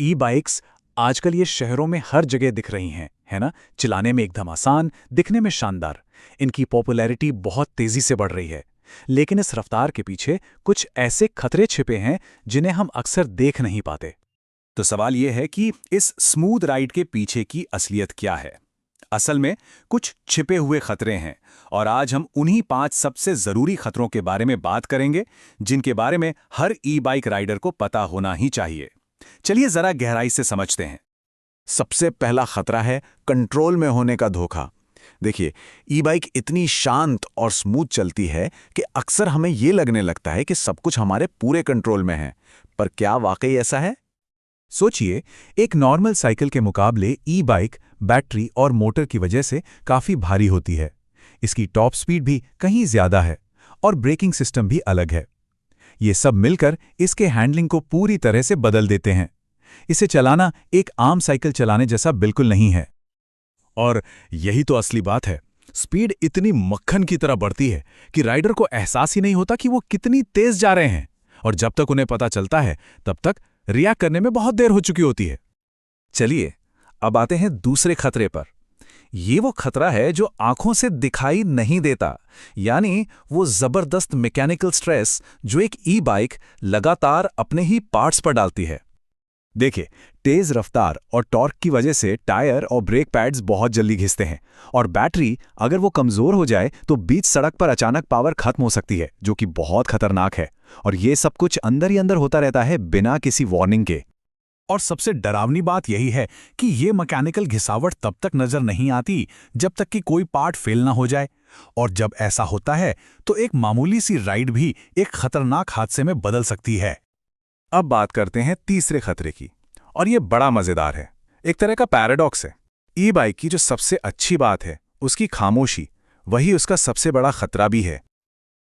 ई bikes आजकल ये शहरों में हर जगह दिख रही हैं, है ना? चलाने में एकदम आसान, दिखने में शानदार। इनकी पॉपुलैरिटी बहुत तेजी से बढ़ रही है। लेकिन इस रफ्तार के पीछे कुछ ऐसे खतरे छिपे हैं जिन्हें हम अक्सर देख नहीं पाते। तो सवाल यह है कि इस स्मूथ राइड के पीछे की असलियत क्या है। असल में कुछ छिपे हुए खतरे हैं और आज हम उन्हीं 5 सबसे जरूरी खतरों के बारे में बात करेंगे जिनके बारे में हर ई बाइक राइडर को पता होना ही चाहिए। चलिए जरा गहराई से समझते हैं। सबसे पहला खतरा है कंट्रोल में होने का धोखा। देखिए, ई बाइक इतनी शांत और स्मूथ चलती है कि अक्सर हमें ये लगने लगता है कि सब कुछ हमारे पूरे कंट्रोल में है। पर क्या वाकई ऐसा है? सोचिए, एक नॉर्मल साइकिल के मुकाबले ई बाइक बैटरी और मोटर की वजह से काफी भारी होती है। इसकी टॉप स्पीड भी कहीं ज्यादा है और ब्रेकिंग सिस्टम भी अलग है। ये सब मिलकर इसके हैंडलिंग को पूरी तरह से बदल देते हैं। इसे चलाना एक आम साइकिल चलाने जैसा बिल्कुल नहीं है। और यही तो असली बात है। स्पीड इतनी मक्खन की तरह बढ़ती है कि राइडर को एहसास ही नहीं होता कि वो कितनी तेज जा रहे हैं, और जब तक उन्हें पता चलता है तब तक रिएक्ट करने में बहुत देर हो चुकी होती है। चलिए, अब आते हैं दूसरे खतरे पर। ये वो खतरा है जो आंखों से दिखाई नहीं देता, यानी वो जबरदस्त मैकेनिकल स्ट्रेस जो एक ई बाइक लगातार अपने ही पार्ट्स पर डालती है। देखिए, तेज रफ्तार और टॉर्क की वजह से टायर और ब्रेक पैड्स बहुत जल्दी घिसते हैं, और बैटरी अगर वो कमजोर हो जाए तो बीच सड़क पर अचानक पावर खत्म हो सकती है, जो कि बहुत खतरनाक है। और ये सब कुछ अंदर ही अंदर होता रहता है बिना किसी वार्निंग के। और सबसे डरावनी बात यही है कि ये मैकेनिकल घिसावट तब तक नजर नहीं आती जब तक कि कोई पार्ट फेल ना हो जाए, और जब ऐसा होता है तो एक मामूली सी राइड भी एक खतरनाक हादसे में बदल सकती है। अब बात करते हैं तीसरे खतरे की, और ये बड़ा मजेदार है। एक तरह का पैराडॉक्स है। ई बाइक की जो सबसे अच्छी बात है उसकी खामोशी, वही उसका सबसे बड़ा खतरा भी है।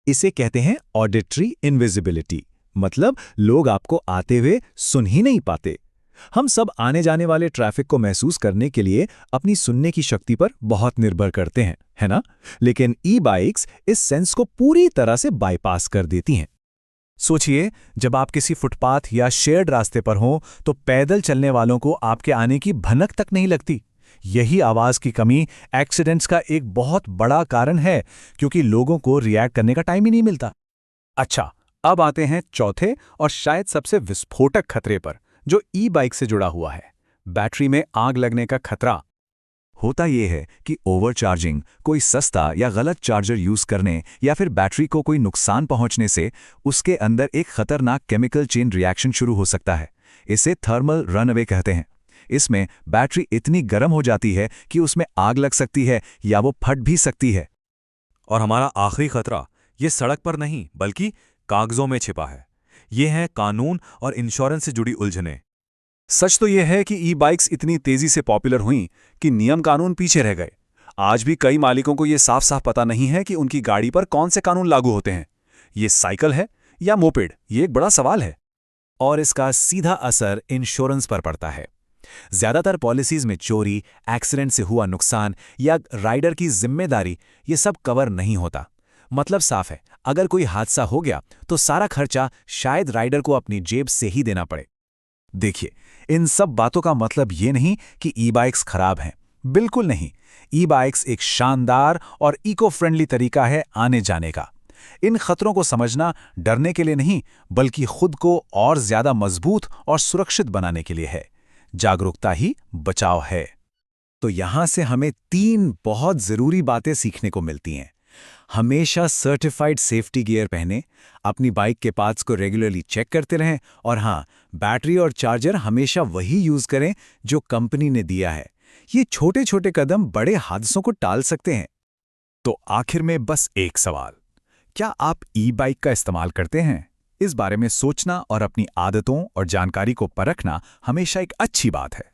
इसे कहते हैं ऑडिटरी इनविजिबिलिटी, मतलब लोग आपको आते हुए सुन ही नहीं पाते। हम सब आने जाने वाले ट्रैफिक को महसूस करने के लिए अपनी सुनने की शक्ति पर बहुत निर्भर करते हैं, है ना? लेकिन ई बाइक्स इस सेंस को पूरी तरह से बाईपास कर देती हैं। सोचिए, जब आप किसी फुटपाथ या शेयर्ड रास्ते पर हों तो पैदल चलने वालों को आपके आने की भनक तक नहीं लगती। यही आवाज की कमी एक्सीडेंट्स का एक बहुत बड़ा कारण है, क्योंकि लोगों को रिएक्ट करने का टाइम ही नहीं मिलता। अच्छा, अब आते हैं चौथे और शायद सबसे विस्फोटक खतरे पर, जो ई बाइक से जुड़ा हुआ है। बैटरी में आग लगने का खतरा। होता यह है कि ओवरचार्जिंग, कोई सस्ता या गलत चार्जर यूज करने या फिर बैटरी को कोई नुकसान पहुंचने से उसके अंदर एक खतरनाक केमिकल चेन रिएक्शन शुरू हो सकता है। इसे थर्मल रनअवे कहते हैं। इसमें बैटरी इतनी गर्म हो जाती है कि उसमें आग लग सकती है या वो फट भी सकती है। और हमारा आखिरी खतरा ये सड़क पर नहीं बल्कि कागजों में छिपा है। ये है कानून और इंश्योरेंस से जुड़ी उलझनें। सच तो यह है कि ई बाइक्स इतनी तेजी से पॉपुलर हुईं कि नियम कानून पीछे रह गए। आज भी कई मालिकों को यह साफ साफ पता नहीं है कि उनकी गाड़ी पर कौन से कानून लागू होते हैं। ये साइकिल है या मोपेड, ये एक बड़ा सवाल है। और इसका सीधा असर इंश्योरेंस पर पड़ता है। ज्यादातर पॉलिसीज में चोरी, एक्सीडेंट से हुआ नुकसान या राइडर की जिम्मेदारी, ये सब कवर नहीं होता। मतलब साफ है, अगर कोई हादसा हो गया तो सारा खर्चा शायद राइडर को अपनी जेब से ही देना पड़े। देखिए, इन सब बातों का मतलब ये नहीं कि ई बाइक्स खराब हैं। बिल्कुल नहीं। ई बाइक्स एक शानदार और इको फ्रेंडली तरीका है आने जाने का। इन खतरों को समझना डरने के लिए नहीं, बल्कि खुद को और ज्यादा मजबूत और सुरक्षित बनाने के लिए है। जागरूकता ही बचाव है। तो यहां से हमें 3 बहुत जरूरी बातें सीखने को मिलती हैं। हमेशा सर्टिफाइड सेफ्टी गियर पहने, अपनी बाइक के पार्ट्स को रेगुलरली चेक करते रहें, और हाँ, बैटरी और चार्जर हमेशा वही यूज करें जो कंपनी ने दिया है। ये छोटे छोटे कदम बड़े हादसों को टाल सकते हैं। तो आखिर में बस एक सवाल, क्या आप ई बाइक का इस्तेमाल करते हैं? इस बारे में सोचना और अपनी आदतों और जानकारी को परखना हमेशा एक अच्छी बात है।